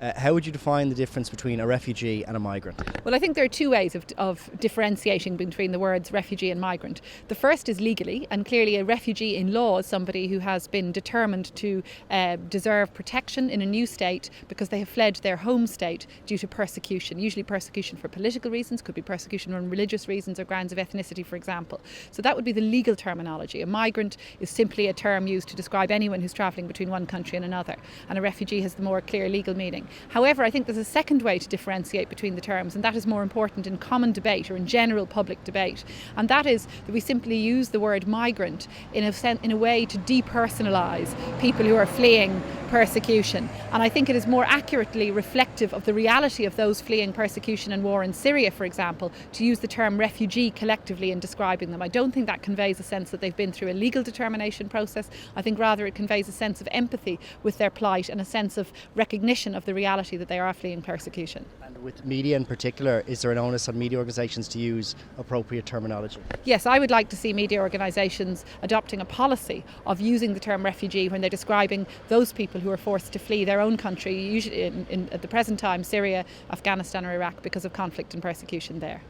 How would you define the difference between a refugee and a migrant? Well, I think there are two ways of differentiating between the words refugee and migrant. The first is legally, and clearly a refugee in law is somebody who has been determined to deserve protection in a new state because they have fled their home state due to persecution, usually persecution for political reasons, could be persecution on religious reasons or grounds of ethnicity, for example. So that would be the legal terminology. A migrant is simply a term used to describe anyone who's travelling between one country and another, and a refugee has the more clear legal meaning. However, I think there's a second way to differentiate between the terms, and that is more important in common debate or in general public debate, and that is that we simply use the word migrant in a way to depersonalise people who are fleeing persecution. And I think it is more accurately reflective of the reality of those fleeing persecution and war in Syria, for example, to use the term refugee collectively in describing them. I don't think that conveys a sense that they've been through a legal determination process. I think rather it conveys a sense of empathy with their plight and a sense of recognition of the reality that they are fleeing persecution. And with media in particular, is there an onus on media organisations to use appropriate terminology? Yes, I would like to see media organisations adopting a policy of using the term refugee when they're describing those people who are forced to flee their own country, usually at the present time Syria, Afghanistan or Iraq, because of conflict and persecution there.